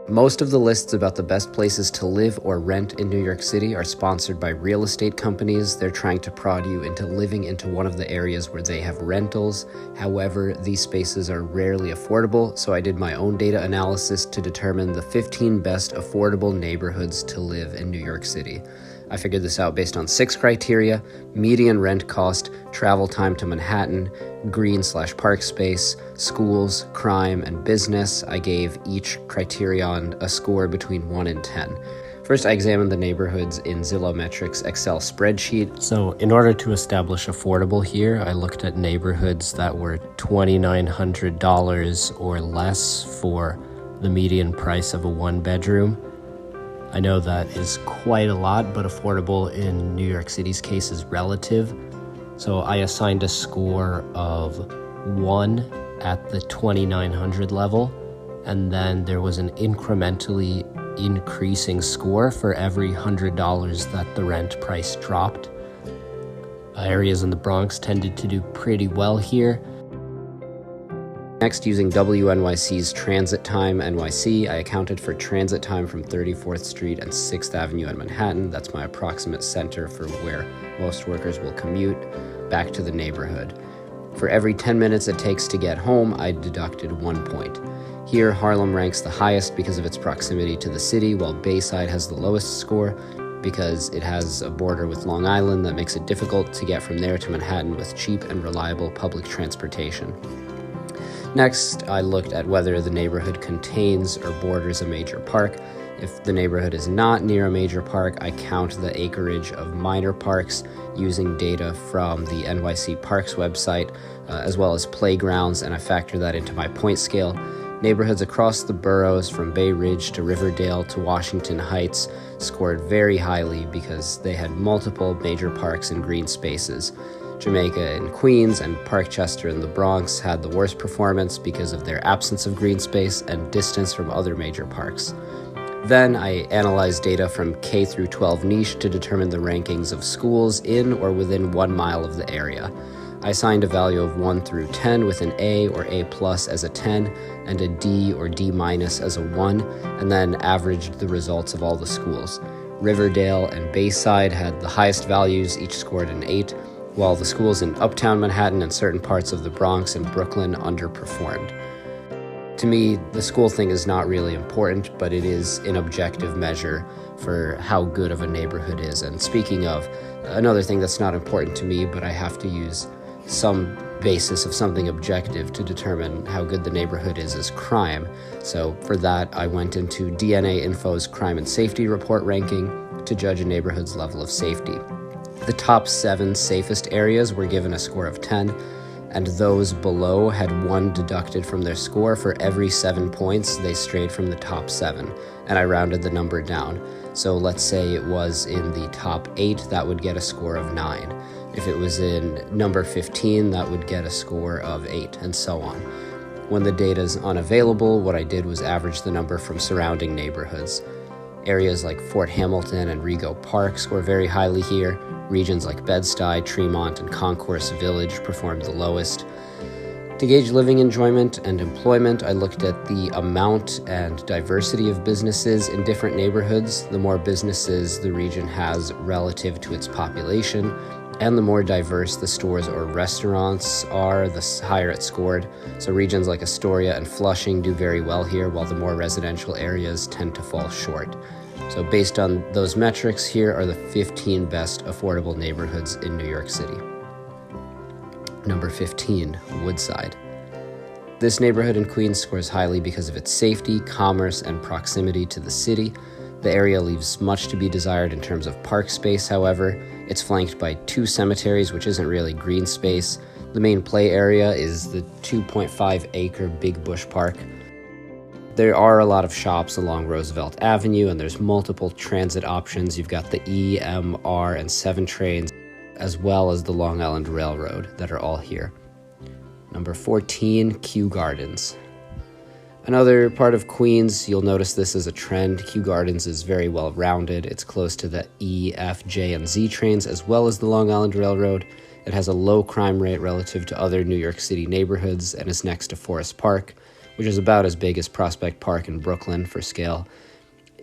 Most of the lists about the best places to live or rent in New York City are sponsored by real estate companies. They're trying to prod you into living into one of the areas where they have rentals. However, these spaces are rarely affordable, so I did my own data analysis to determine the 15 best affordable neighborhoods to live in New York City. I figured this out based on 6 criteria: median rent cost, travel time to Manhattan, green/park space, schools, crime, and business. I gave each criterion a score between 1 and 10. First, I examined the neighborhoods in Zillow Metrics Excel spreadsheet. So in order to establish affordable here, I looked at neighborhoods that were $2,900 or less for the median price of a one-bedroom. I know that is quite a lot, but affordable in New York City's case is relative. So I assigned a score of 1 at the 2,900 level, and then there was an incrementally increasing score for every $100 that the rent price dropped. Areas in the Bronx tended to do pretty well here. Next, using WNYC's Transit Time NYC, I accounted for transit time from 34th Street and 6th Avenue in Manhattan. That's my approximate center for where most workers will commute back to the neighborhood. For every 10 minutes it takes to get home, I deducted 1 point. Here, Harlem ranks the highest because of its proximity to the city, while Bayside has the lowest score because it has a border with Long Island that makes it difficult to get from there to Manhattan with cheap and reliable public transportation. Next, I looked at whether the neighborhood contains or borders a major park. If the neighborhood is not near a major park, I count the acreage of minor parks using data from the NYC Parks website, as well as playgrounds, and I factor that into my point scale. Neighborhoods across the boroughs from Bay Ridge to Riverdale to Washington Heights scored very highly because they had multiple major parks and green spaces. Jamaica in Queens and Parkchester in the Bronx had the worst performance because of their absence of green space and distance from other major parks. Then I analyzed data from K through 12 niche to determine the rankings of schools in or within 1 mile of the area. I assigned a value of 1 through 10 with an A or A plus as a 10 and a D or D minus as a 1, and then averaged the results of all the schools. Riverdale and Bayside had the highest values, each scored an 8, while the schools in Uptown Manhattan and certain parts of the Bronx and Brooklyn underperformed. To me, the school thing is not really important, but it is an objective measure for how good of a neighborhood is. And speaking of, another thing that's not important to me, but I have to use some basis of something objective to determine how good the neighborhood is crime. So for that, I went into DNA Info's Crime and Safety Report ranking to judge a neighborhood's level of safety. The top 7 safest areas were given a score of 10, and those below had 1 deducted from their score for every 7 points they strayed from the top 7, and I rounded the number down. So let's say it was in the top 8, that would get a score of 9. If it was in number 15, that would get a score of 8, and so on. When the data is unavailable, what I did was average the number from surrounding neighborhoods. Areas like Fort Hamilton and Rego Park score very highly here. Regions like Bed-Stuy, Tremont, and Concourse Village performed the lowest. To gauge living enjoyment and employment, I looked at the amount and diversity of businesses in different neighborhoods. The more businesses the region has relative to its population, and the more diverse the stores or restaurants are, the higher it scored. So regions like Astoria and Flushing do very well here, while the more residential areas tend to fall short. So based on those metrics, here are the 15 best affordable neighborhoods in New York City. Number 15, Woodside. This neighborhood in Queens scores highly because of its safety, commerce, and proximity to the city. The area leaves much to be desired in terms of park space, however. It's flanked by 2 cemeteries, which isn't really green space. The main play area is the 2.5-acre Big Bush Park. There are a lot of shops along Roosevelt Avenue, and there's multiple transit options. You've got the E, M, R, and 7 trains, as well as the Long Island Railroad that are all here. Number 14, Kew Gardens. Another part of Queens, you'll notice this as a trend. Kew Gardens is very well rounded. It's close to the E, F, J, and Z trains, as well as the Long Island Railroad. It has a low crime rate relative to other New York City neighborhoods and is next to Forest Park. which is about as big as Prospect Park in Brooklyn for scale.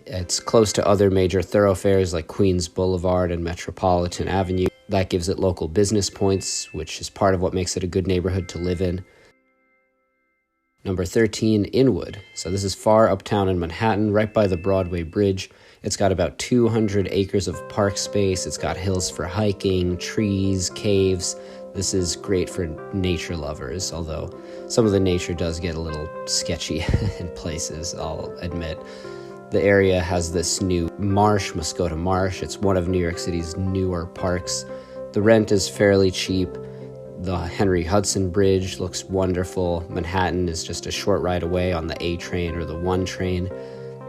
It's close to other major thoroughfares like Queens Boulevard and Metropolitan Avenue. That gives it local business points, which is part of what makes it a good neighborhood to live in. Number 13, Inwood. So this is far uptown in Manhattan, right by the Broadway Bridge. It's got about 200 acres of park space. It's got hills for hiking, trees, caves. This is great for nature lovers, although some of the nature does get a little sketchy in places, I'll admit. The area has this new marsh, Muskota Marsh. It's one of New York City's newer parks. The rent is fairly cheap. The Henry Hudson Bridge looks wonderful. Manhattan is just a short ride away on the A train or the 1 train.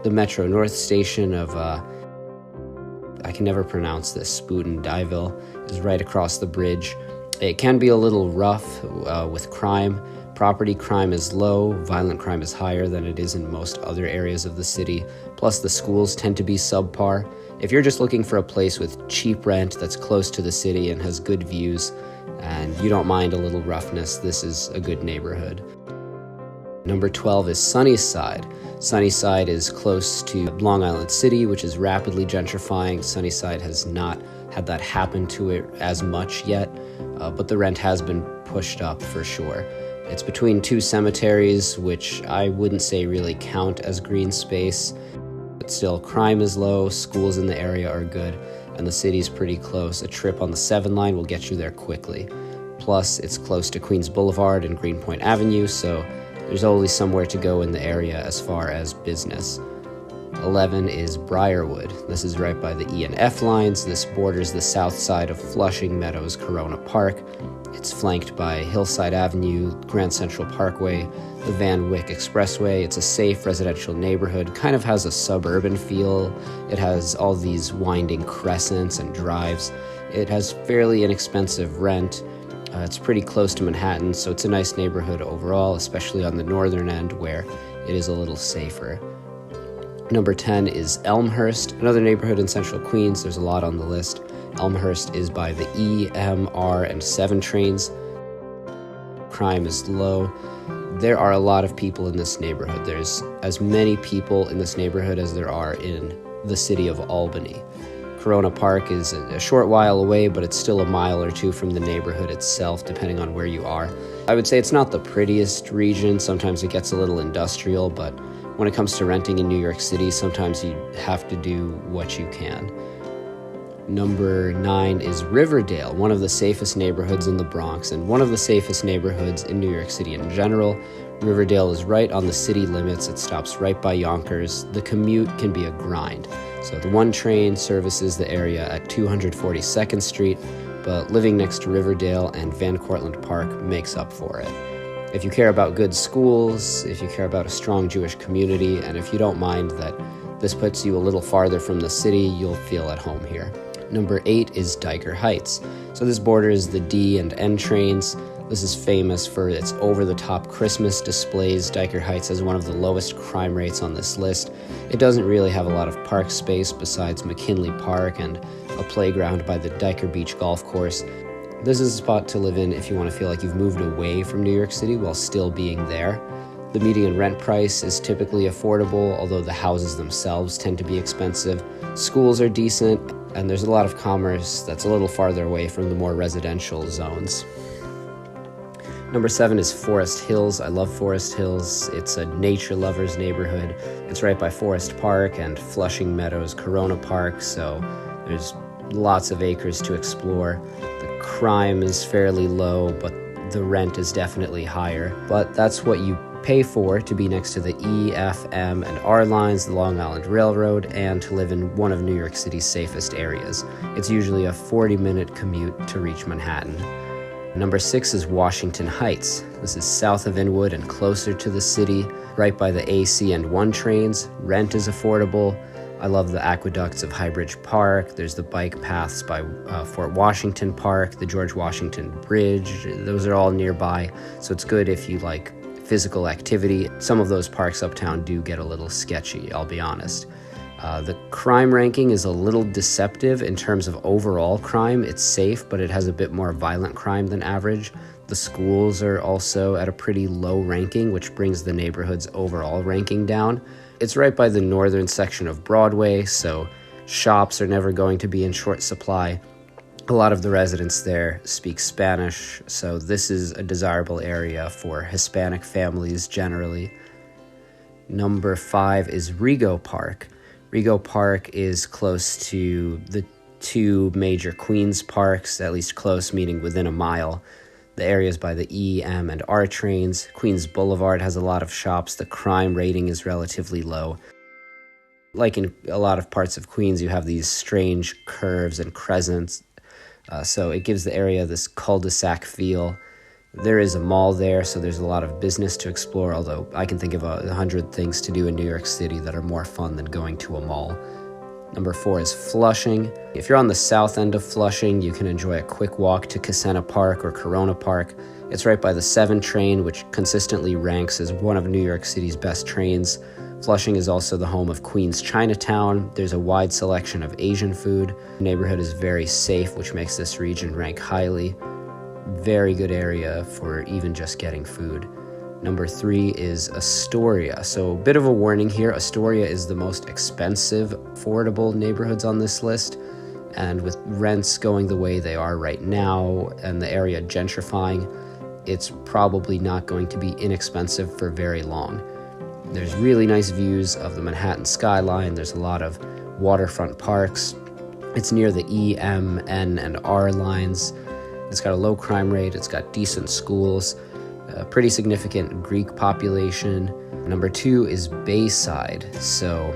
The Metro North station of, I can never pronounce this, Spooten-Dyville, is right across the bridge. It can be a little rough with crime. Property crime is low, violent crime is higher than it is in most other areas of the city. Plus, the schools tend to be subpar. If you're just looking for a place with cheap rent that's close to the city and has good views, and you don't mind a little roughness, this is a good neighborhood. Number 12 is Sunnyside. Sunnyside is close to Long Island City, which is rapidly gentrifying. Sunnyside has not had that happen to it as much yet, but the rent has been pushed up for sure. It's between 2 cemeteries, which I wouldn't say really count as green space, but still, crime is low, schools in the area are good, and the city's pretty close. A trip on the 7 line will get you there quickly. Plus, it's close to Queens Boulevard and Greenpoint Avenue, so there's always somewhere to go in the area as far as business. 11 is Brierwood. This is right by the E and F lines. This borders the south side of Flushing Meadows Corona Park. It's flanked by Hillside Avenue, Grand Central Parkway, the Van Wyck Expressway. It's a safe residential neighborhood, kind of has a suburban feel. It has all these winding crescents and drives. It has fairly inexpensive rent. It's pretty close to Manhattan, so it's a nice neighborhood overall, especially on the northern end where it is a little safer. Number 10 is Elmhurst, another neighborhood in central Queens. There's a lot on the list. Elmhurst is by the E, M, R, and 7 trains. Crime is low. There are a lot of people in this neighborhood. There's as many people in this neighborhood as there are in the city of Albany. Corona Park is a short while away, but it's still a mile or 2 from the neighborhood itself, depending on where you are. I would say it's not the prettiest region. Sometimes it gets a little industrial, but when it comes to renting in New York City, sometimes you have to do what you can. Number 9 is Riverdale, one of the safest neighborhoods in the Bronx and one of the safest neighborhoods in New York City in general. Riverdale is right on the city limits. It stops right by Yonkers. The commute can be a grind. So the 1 train services the area at 242nd Street, but living next to Riverdale and Van Cortlandt Park makes up for it. If you care about good schools, if you care about a strong Jewish community, and if you don't mind that this puts you a little farther from the city, you'll feel at home here. Number 8 is Dyer Heights. So this borders the D and N trains. This is famous for its over-the-top Christmas displays. Dyer Heights has one of the lowest crime rates on this list. It doesn't really have a lot of park space besides McKinley Park and a playground by the Dyer Beach Golf Course. This is a spot to live in if you want to feel like you've moved away from New York City while still being there. The median rent price is typically affordable, although the houses themselves tend to be expensive. Schools are decent, and there's a lot of commerce that's a little farther away from the more residential zones. Number 7 is Forest Hills. I love Forest Hills. It's a nature lover's neighborhood. It's right by Forest Park and Flushing Meadows Corona Park, so there's lots of acres to explore. The crime is fairly low, but the rent is definitely higher. But that's what you pay for to be next to the E, F, M, and R lines, the Long Island Railroad, and to live in one of New York City's safest areas. It's usually a 40-minute commute to reach Manhattan. Number 6 is Washington Heights. This is south of Inwood and closer to the city, right by the AC and 1 trains. Rent is affordable. I love the aqueducts of Highbridge Park. There's the bike paths by Fort Washington Park, the George Washington Bridge. Those are all nearby, so it's good if you like physical activity. Some of those parks uptown do get a little sketchy, I'll be honest. The crime ranking is a little deceptive in terms of overall crime. It's safe, but it has a bit more violent crime than average. The schools are also at a pretty low ranking, which brings the neighborhood's overall ranking down. It's right by the northern section of Broadway, so shops are never going to be in short supply. A lot of the residents there speak Spanish, so this is a desirable area for Hispanic families generally. Number 5 is Rego Park. Rego Park is close to the two major Queens parks, at least close, meaning within a mile. The areas by the E, M, and R trains. Queens Boulevard has a lot of shops. The crime rating is relatively low. Like in a lot of parts of Queens, you have these strange curves and crescents, so it gives the area this cul-de-sac feel. There is a mall there, so there's a lot of business to explore, although I can think of 100 things to do in New York City that are more fun than going to a mall. Number 4 is Flushing. If you're on the south end of Flushing, you can enjoy a quick walk to Cassena Park or Corona Park. It's right by the 7 train, which consistently ranks as one of New York City's best trains. Flushing is also the home of Queens Chinatown. There's a wide selection of Asian food. The neighborhood is very safe, which makes this region rank highly. Very good area for even just getting food. Number 3 is Astoria. So a bit of a warning here, Astoria is the most expensive, affordable neighborhoods on this list. And with rents going the way they are right now and the area gentrifying, it's probably not going to be inexpensive for very long. There's really nice views of the Manhattan skyline. There's a lot of waterfront parks. It's near the E, M, N, and R lines. It's got a low crime rate. It's got decent schools. A pretty significant Greek population. Number 2 is Bayside. So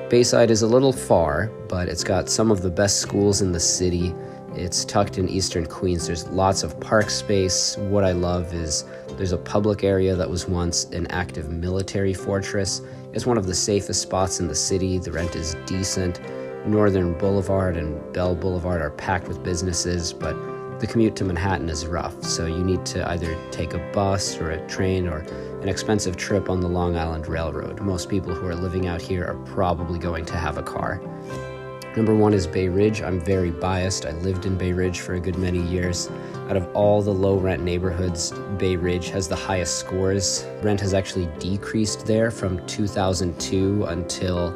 Bayside is a little far, but it's got some of the best schools in the city. It's tucked in eastern Queens. There's lots of park space. What I love is there's a public area that was once an active military fortress. It's one of the safest spots in the city. The rent is decent. Northern Boulevard and Bell Boulevard are packed with businesses, but the commute to Manhattan is rough, so you need to either take a bus or a train or an expensive trip on the Long Island Railroad. Most people who are living out here are probably going to have a car. Number 1 is Bay Ridge. I'm very biased. I lived in Bay Ridge for a good many years. Out of all the low-rent neighborhoods, Bay Ridge has the highest scores. Rent has actually decreased there from 2002 until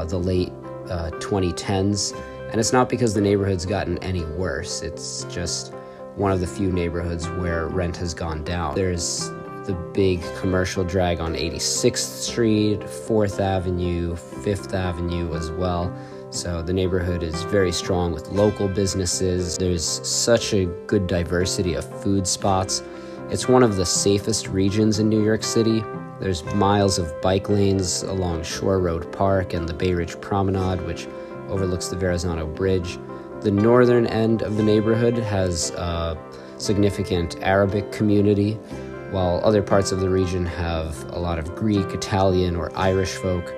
the late 2010s. And it's not because the neighborhood's gotten any worse. It's just one of the few neighborhoods where rent has gone down. There's the big commercial drag on 86th Street, 4th Avenue, 5th Avenue as well. So the neighborhood is very strong with local businesses. There's such a good diversity of food spots. It's one of the safest regions in New York City. There's miles of bike lanes along Shore Road Park and the Bay Ridge Promenade, which overlooks the Verrazano Bridge. The northern end of the neighborhood has a significant Arabic community, while other parts of the region have a lot of Greek, Italian, or Irish folk.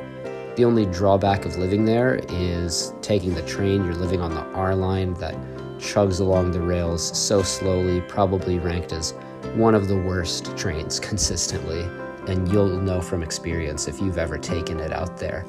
The only drawback of living there is taking the train. You're living on the R line that chugs along the rails so slowly, probably ranked as one of the worst trains consistently, and you'll know from experience if you've ever taken it out there.